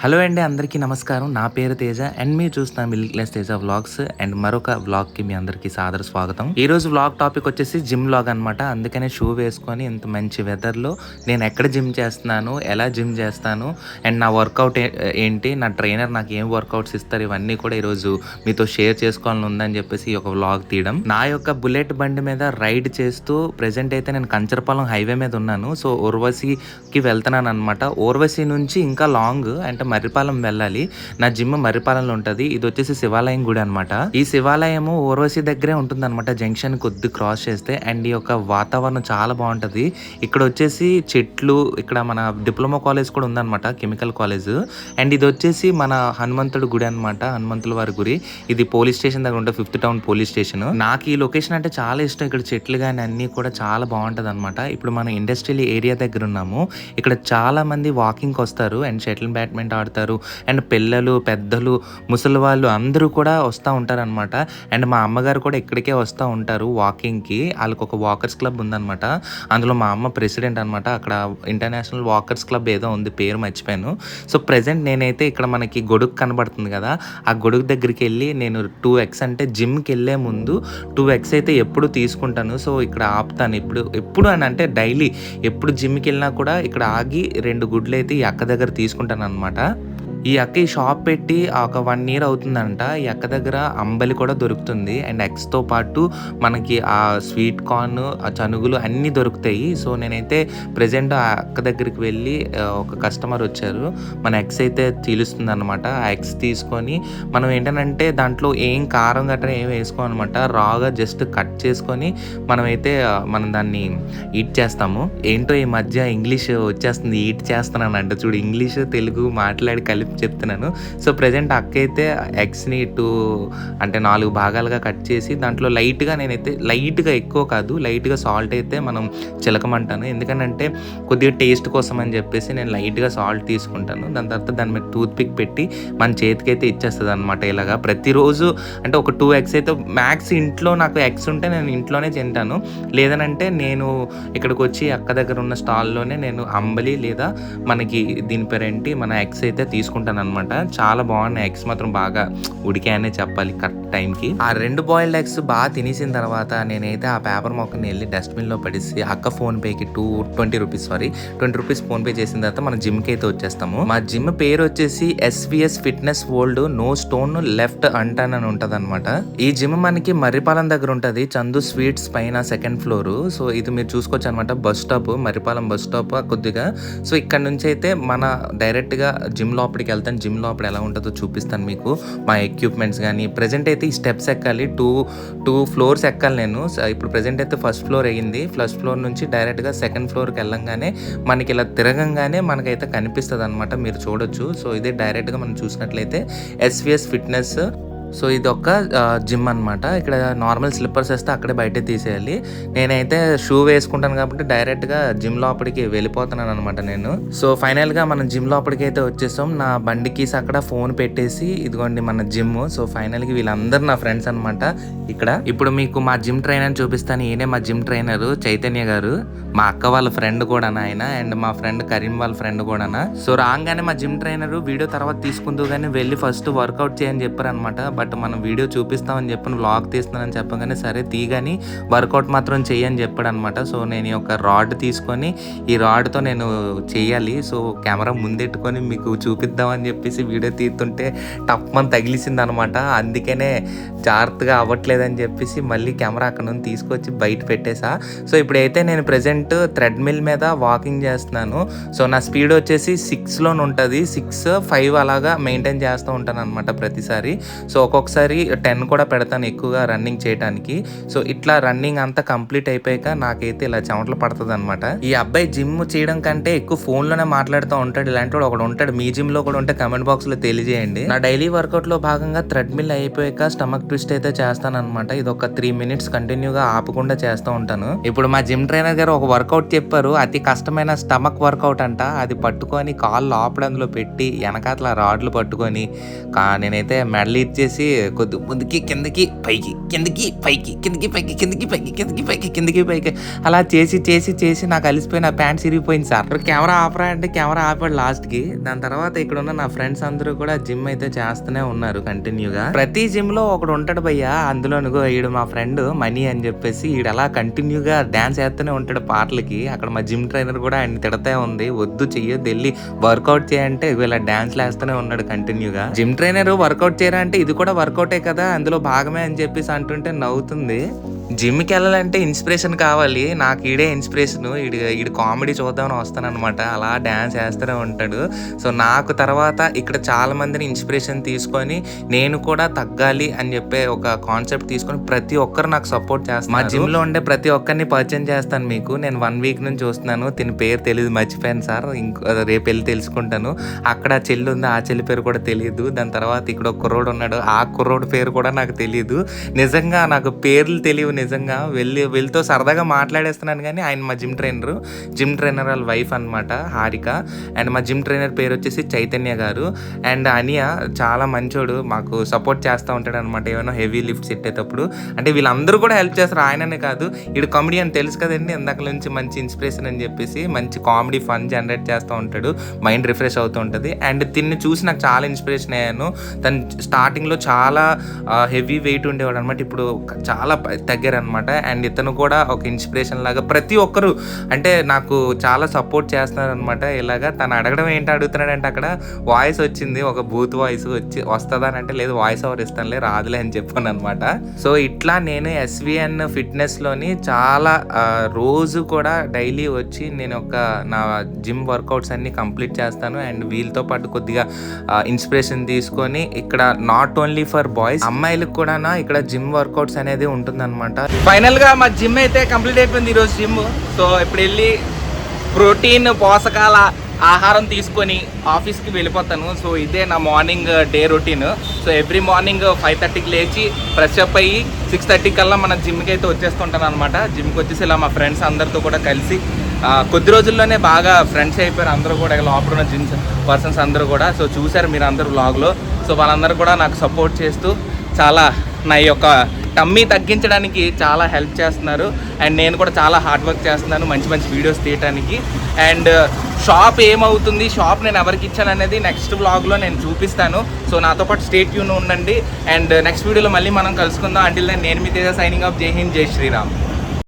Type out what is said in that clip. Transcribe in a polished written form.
Hello అండి, అందరికీ నమస్కారం. నా పేరు తేజ అండ్ మీరు చూస్తున్న middle class Teja vlogs and మరొక వ్లాగ్‌కి మీ అందరికీ సాదర స్వాగతం. ఈరోజు వ్లాగ్ టాపిక్ వచ్చేసి జిమ్ వ్లాగ్ అనమాట. అందుకనే షూ వేసుకొని ఇంత మంచి వెదర్‌లో నేను ఎక్కడ జిమ్ చేస్తున్నాను, ఎలా జిమ్ చేస్తాను అండ్ నా వర్కౌట్ ఏంటి, నా ట్రైనర్ నాకు ఏం వర్కౌట్స్ ఇస్తారు, ఇవన్నీ కూడా ఈరోజు మీతో షేర్ చేసుకోవాలని ఉందని చెప్పేసి ఈ ఒక వ్లాగ్ తీయడం. నా యొక్క బుల్లెట్ బండి మీద రైడ్ చేస్తూ ప్రెజెంట్ అయితే నేను కంచరపాలెం హైవే మీద ఉన్నాను. సో ఉర్వశికి వెళ్తున్నాను అనమాట. ఉర్వశి నుంచి ఇంకా లాంగ్ అంటే మర్రిపాలెం వెళ్ళాలి. నా జిమ్ మర్రిపాలెంలో ఉంటుంది. ఇది వచ్చేసి శివాలయం గుడి అనమాట. ఈ శివాలయము ఊర్వశి దగ్గరే ఉంటుంది అనమాట. జంక్షన్ కొద్ది క్రాస్ చేస్తే. అండ్ ఈ యొక్క వాతావరణం చాలా బాగుంటది. ఇక్కడ వచ్చేసి చెట్లు, ఇక్కడ మన డిప్లొమా కాలేజ్ కూడా ఉందన్నమాట, కెమికల్ కాలేజ్. అండ్ ఇది వచ్చేసి మన హనుమంతుడు గుడి అనమాట, హనుమంతుల వారి గుడి. ఇది పోలీస్ స్టేషన్ దగ్గర ఉంటుంది, 5th టౌన్ పోలీస్ స్టేషన్. నాకు ఈ లొకేషన్ అంటే చాలా ఇష్టం. ఇక్కడ చెట్లు కానీ అన్ని కూడా చాలా బాగుంటది అనమాట. ఇప్పుడు మనం ఇండస్ట్రియల్ ఏరియా దగ్గర ఉన్నాము. ఇక్కడ చాలా మంది వాకింగ్ వస్తారు అండ్ షటిల్ బ్యాడ్మింటన్ ఆడతారు. అండ్ పిల్లలు, పెద్దలు, ముసలి వాళ్ళు అందరూ కూడా వస్తూ ఉంటారనమాట. అండ్ మా అమ్మగారు కూడా ఇక్కడికే వస్తూ ఉంటారు వాకింగ్కి. వాళ్ళకి ఒక వాకర్స్ క్లబ్ ఉందన్నమాట. అందులో మా అమ్మ ప్రెసిడెంట్ అనమాట. అక్కడ ఇంటర్నేషనల్ వాకర్స్ క్లబ్ ఏదో ఉంది, పేరు మర్చిపోయాను. సో ప్రెసెంట్ నేనైతే ఇక్కడ మనకి గొడుగు కనబడుతుంది కదా, ఆ గొడుగు దగ్గరికి వెళ్ళి నేను 2x అంటే జిమ్కి వెళ్ళే ముందు 2x అయితే ఎప్పుడు తీసుకుంటాను. సో ఇక్కడ ఆపుతాను ఎప్పుడు అని అంటే డైలీ ఎప్పుడు జిమ్కి వెళ్ళినా కూడా ఇక్కడ ఆగి 2 గుడ్లు అయితే ఈ అక్క దగ్గర తీసుకుంటాను అనమాట. ఈ అక్క ఈ షాప్ పెట్టి ఒక 1 year అవుతుందంట. ఈ అక్క దగ్గర అంబలి కూడా దొరుకుతుంది అండ్ ఎగ్స్తో పాటు మనకి ఆ స్వీట్ కార్న్, ఆ చనుగులు అన్నీ దొరుకుతాయి. సో నేనైతే ప్రజెంట్ ఆ అక్క దగ్గరికి వెళ్ళి ఒక కస్టమర్ వచ్చారు, మన ఎగ్స్ అయితే తీలుస్తుంది అనమాట. ఆ ఎగ్స్ తీసుకొని మనం ఏంటంటే దాంట్లో ఏం కారం గట్రా ఏం వేసుకోమన్నమాట, రాగా జస్ట్ కట్ చేసుకొని మనం దాన్ని ఈట్ చేస్తాము. ఏంటో ఈ మధ్య ఇంగ్లీష్ వచ్చేస్తుంది, ఈట్ చేస్తున్నాను అంటే చూడు, ఇంగ్లీష్ తెలుగు మాట్లాడి కలిపి చెప్తున్నాను. సో ప్రజెంట్ అక్క అయితే ఎగ్స్ని 4 భాగాలుగా కట్ చేసి దాంట్లో నేనైతే లైట్గా, ఎక్కువ కాదు, లైట్గా సాల్ట్ అయితే మనం చిలకమంటాను. ఎందుకంటే కొద్దిగా టేస్ట్ కోసం అని చెప్పేసి నేను లైట్గా సాల్ట్ తీసుకుంటాను. దాని తర్వాత దాని మీద టూత్ పిక్ పెట్టి మన చేతికి అయితే ఇచ్చేస్తుంది అనమాట. ఇలాగా ప్రతిరోజు అంటే ఒక 2 eggs అయితే మ్యాక్స్. ఇంట్లో నాకు ఎగ్స్ ఉంటే నేను ఇంట్లోనే తింటాను. లేదనంటే నేను ఇక్కడికి వచ్చి అక్క దగ్గర ఉన్న స్టాల్లోనే నేను అంబలి లేదా మనకి దీని పేరేంటి మన ఎగ్స్ అయితే తీసుకుంటాను అనమాట. చాలా బాగున్నాయి ఎగ్స్, మాత్రం బాగా ఉడికాయనే చెప్పాలి కరెక్ట్ టైంకి. ఆ 2 బాయిల్డ్ ఎగ్స్ బాగా తినేసిన తర్వాత నేనైతే ఆ పేపర్ మొక్కని వెళ్ళి డస్ట్బిన్లో పడేసి అక్క ఫోన్పేకి 20 రూపీస్ ఫోన్పే చేసిన తర్వాత మన జిమ్కి అయితే వచ్చేస్తాము. మా జిమ్ పేరు వచ్చేసి SVS fitness world no stone left unturned అని ఉంటుంది అనమాట. ఈ జిమ్ మనకి మర్రిపాలెం దగ్గర ఉంటుంది, చందు స్వీట్స్ పైన 2nd floor. సో ఇది మీరు చూసుకోవచ్చు అనమాట, bus stop, Marripalem bus stop కొద్దిగా. సో ఇక్కడ నుంచి అయితే మన డైరెక్ట్గా జిమ్ లోపలికి వెళ్తాను. జిమ్ లోపల ఎలా ఉంటుందో చూపిస్తాను మీకు, మా ఎక్విప్మెంట్స్ కానీ. ప్రజెంట్ అయితే ఈ స్టెప్స్ ఎక్కాలి, 2 floors ఎక్కాలి నేను. ఇప్పుడు ప్రజెంట్ అయితే 1st floor అయ్యింది. 1st floor నుంచి డైరెక్ట్గా 2nd floorకి వెళ్ళంగానే మనకి ఇలా తిరగంగానే మనకైతే కనిపిస్తుంది అనమాట, మీరు చూడొచ్చు. సో ఇదే డైరెక్ట్గా మనం చూసినట్లయితే SVS ఫిట్నెస్. సో ఇది ఒక జిమ్ అనమాట. ఇక్కడ నార్మల్ స్లిప్పర్స్ వేస్తే అక్కడే బయట తీసేయాలి. నేనైతే షూ వేసుకుంటాను కాబట్టి డైరెక్ట్గా జిమ్ లోపలికి వెళ్ళిపోతున్నాను అనమాట నేను. సో ఫైనల్గా మనం జిమ్ లోపలికి అయితే వచ్చేసాం. నా బండికి అక్కడ ఫోన్ పెట్టేసి ఇదిగోండి మన జిమ్. సో ఫైనల్గా వీళ్ళందరూ నా ఫ్రెండ్స్ అనమాట. ఇక్కడ ఇప్పుడు మీకు మా జిమ్ ట్రైనర్ చూపిస్తాను. ఈయనే మా జిమ్ ట్రైనర్ చైతన్య గారు, మా అక్క వాళ్ళ ఫ్రెండ్ కూడా ఆయన, అండ్ మా ఫ్రెండ్ కరీం వాళ్ళ ఫ్రెండ్ కూడా. సో రాగానే మా జిమ్ ట్రైనర్ వీడియో తర్వాత తీసుకుంటూ కానీ వెళ్ళి ఫస్ట్ వర్కౌట్ చేయని చెప్పారు అనమాట. బట్ మనం వీడియో చూపిస్తామని చెప్పి వ్లాగ్ తీస్తున్నానని చెప్పగానే సరే తీగాని వర్కౌట్ మాత్రం చెయ్యని చెప్పాడు అనమాట. సో నేను ఈ యొక్క రాడ్ తీసుకొని ఈ రాడ్తో నేను చెయ్యాలి. సో కెమెరా ముందెట్టుకొని మీకు చూపిద్దామని చెప్పేసి వీడియో తీస్తుంటే టప్మని తగిలిసింది అనమాట. అందుకనే జాగ్రత్తగా అవ్వట్లేదని చెప్పేసి మళ్ళీ కెమెరా అక్కడ నుంచి తీసుకొచ్చి బయట పెట్టేసా. సో ఇప్పుడైతే నేను ప్రజెంట్ థ్రెడ్మిల్ మీద వాకింగ్ చేస్తున్నాను. సో నా స్పీడ్ వచ్చేసి 6లో ఉంటుంది, 6-5 అలాగా మెయింటైన్ చేస్తూ ఉంటాను అనమాట ప్రతిసారి. సో ఒక్కొక్కసారి 10 కూడా పెడతాను ఎక్కువగా రన్నింగ్ చేయడానికి. సో ఇట్లా రన్నింగ్ అంతా కంప్లీట్ అయిపోయాక నాకైతే ఇలా చెమటలు పడుతుంది అనమాట. ఈ అబ్బాయి జిమ్ చేయడం కంటే ఎక్కువ ఫోన్లోనే మాట్లాడుతూ ఉంటాడు. ఇలాంటి వాడు ఒకడు ఉంటాడు. మీ జిమ్ లో కూడా ఉంటే కమెంట్ బాక్స్ లో తెలియజేయండి. నా డైలీ వర్కౌట్ లో భాగంగా థ్రెడ్మిల్ అయిపోయాక స్టమక్ ట్విస్ట్ అయితే చేస్తాను అనమాట. ఇది ఒక 3 minutes కంటిన్యూగా ఆపకుండా చేస్తూ ఉంటాను. ఇప్పుడు మా జిమ్ ట్రైనర్ గారు ఒక వర్కౌట్ చెప్పారు, అతి కష్టమైన స్టమక్ వర్కౌట్ అంట. అది పట్టుకొని కాళ్ళు లోపల అందులో పెట్టి వెనకాతల రాడ్లు పట్టుకొని నేనైతే మెడల్ ఇచ్చేసి చెప్పేసి కొద్ది ముందుకి కిందకి పైకి కిందకి పైకి కిందకి పైకి కిందకి పైకి కిందకి పైకి కిందకి పైకి అలా చేసి చేసి చేసి నాకు అలిసిపోయి నా ప్యాంట్ సిరిగిపోయింది సార్. కెమెరా ఆపరా అంటే కెమెరా ఆపాడు లాస్ట్కి. దాని తర్వాత ఇక్కడ ఉన్న నా ఫ్రెండ్స్ అందరూ కూడా జిమ్ అయితే చేస్తూనే ఉన్నారు కంటిన్యూగా. ప్రతి జిమ్ లో ఒకడు ఉంటాడు భయ్యా, అందులోనుగో ఈడు మా ఫ్రెండ్ మనీ అని చెప్పేసి ఈడు అలా కంటిన్యూగా డాన్స్ చేస్తూనే ఉంటాడు పాటలకి. అక్కడ మా జిమ్ ట్రైనర్ కూడా ఆయన తిడతా ఉంది, వద్దు చెయ్యొద్దు వెళ్ళి వర్కౌట్ చేయంటే ఇలా డాన్స్ వేస్తూనే ఉన్నాడు కంటిన్యూగా. జిమ్ ట్రైనర్ వర్కౌట్ చేయరా అంటే ఇది కూడా వర్కౌటే కదా, అందులో భాగమే అని చెప్పేసి అంటుంటే నవ్వుతుంది. జిమ్కి వెళ్ళాలంటే ఇన్స్పిరేషన్ కావాలి, నాకు ఈడే ఇన్స్పిరేషన్. ఈడు కామెడీ చూద్దామని వస్తానన్నమాట. అలా డ్యాన్స్ వేస్తూనే ఉంటాడు. సో నాకు తర్వాత ఇక్కడ చాలా మందిని ఇన్స్పిరేషన్ తీసుకొని నేను కూడా తగ్గాలి అని చెప్పే ఒక కాన్సెప్ట్ తీసుకొని ప్రతి ఒక్కరు నాకు సపోర్ట్ చేస్తాను. మా జిమ్లో ఉండే ప్రతి ఒక్కరిని పరిచయం చేస్తాను మీకు. నేను 1 వీక్ నుంచి చూస్తున్నాను, తిని పేరు తెలియదు, మర్చిపోయాను సార్. రేపు వెళ్ళి తెలుసుకుంటాను. అక్కడ చెల్లి ఉంది, ఆ చెల్లి పేరు కూడా తెలియదు. దాని తర్వాత ఇక్కడ ఒక కుర్రోడు ఉన్నాడు, ఆ కుర్రోడు పేరు కూడా నాకు తెలియదు. నిజంగా నాకు పేర్లు తెలియవు. నిజంగా వెళ్తూ సరదాగా మాట్లాడేస్తున్నాను కానీ ఆయన మా జిమ్ ట్రైనర్ వాళ్ళ వైఫ్ అనమాట హారిక. అండ్ మా జిమ్ ట్రైనర్ పేరు వచ్చేసి చైతన్య గారు. అండ్ అనియా చాలా మంచోడు, మాకు సపోర్ట్ చేస్తూ ఉంటాడు అనమాట ఏమైనా హెవీ లిఫ్ట్స్ ఎట్టేటప్పుడు. అంటే వీళ్ళందరూ కూడా హెల్ప్ చేస్తారు, ఆయననే కాదు. ఈడు కామెడీ అని తెలుసు కదండి, ఇందాక నుంచి మంచి ఇన్స్పిరేషన్ అని చెప్పేసి మంచి కామెడీ ఫన్ జనరేట్ చేస్తూ ఉంటాడు, మైండ్ రిఫ్రెష్ అవుతూ ఉంటుంది. అండ్ తిన్ని చూసి నాకు చాలా ఇన్స్పిరేషన్ అయ్యాను. తను స్టార్టింగ్లో చాలా హెవీ వెయిట్ ఉండేవాడు అనమాట, ఇప్పుడు చాలా తగ్గారనమాట. అండ్ ఇతను కూడా ఒక ఇన్స్పిరేషన్ లాగా ప్రతి ఒక్కరు అంటే నాకు చాలా సపోర్ట్ చేస్తున్నారనమాట. ఇలాగా తను అడగడం ఏంటి అడుగుతున్నాడంటే అక్కడ వాయిస్ వచ్చింది, ఒక బూత్ వాయిస్ వస్తుందా అని అంటే లేదు వాయిస్ ఓవర్ ఇస్తానులే రాదులే అని చెప్పాను అనమాట. సో ఇట్లా నేను SVN ఫిట్నెస్లోని చాలా రోజు కూడా డైలీ వచ్చి నేను నా జిమ్ వర్కౌట్స్ అన్ని కంప్లీట్ చేస్తాను. అండ్ వీళ్ళతో పాటు కొద్దిగా ఇన్స్పిరేషన్ తీసుకొని ఇక్కడ నాట్ ఓన్లీ ఫర్ బాయ్స్, అమ్మాయిలకు కూడా ఇక్కడ జిమ్ వర్కౌట్స్ అనేది ఉంటుందన్నమాట. ఫైనల్ గా మా జిమ్ అయితే కంప్లీట్ అయిపోయింది ఈరోజు జిమ్. సో ఇప్పుడు వెళ్ళి ప్రోటీన్ పోషకాల ఆహారం తీసుకొని ఆఫీస్కి వెళ్ళిపోతాను. సో ఇదే నా morning day routine. So every morning 5:30కి లేచి ఫ్రెష్ అప్ అయ్యి 6:30 కల్లా మన జిమ్కి అయితే వచ్చేస్తుంటాను అనమాట. జిమ్కి వచ్చేసి ఇలా మా ఫ్రెండ్స్ అందరితో కూడా కలిసి కొద్ది రోజుల్లోనే బాగా ఫ్రెండ్స్ అయిపోయారు అందరూ కూడా, లోపల ఉన్న జిమ్ పర్సన్స్ అందరూ కూడా. సో చూసారు మీరు అందరూ వ్లాగ్లో. సో వాళ్ళందరూ కూడా నాకు సపోర్ట్ చేస్తూ చాలా నా యొక్క టమ్మీ తగ్గించడానికి చాలా హెల్ప్ చేస్తున్నారు. అండ్ నేను కూడా చాలా హార్డ్ వర్క్ చేస్తున్నాను మంచి మంచి వీడియోస్ తీయడానికి. అండ్ షాప్ ఏమవుతుంది, షాప్ నేను ఎవరికి ఇచ్చాను అనేది నెక్స్ట్ వ్లాగ్లో నేను చూపిస్తాను. సో నాతో పాటు స్టే ట్యూన్ ఉండండి. అండ్ నెక్స్ట్ వీడియోలో మళ్ళీ మనం కలుసుకుందాం. అంటిల్ దెన్ నేను మీ తేజ సైనింగ్ ఆఫ్. జై హింద్, జై శ్రీరామ్.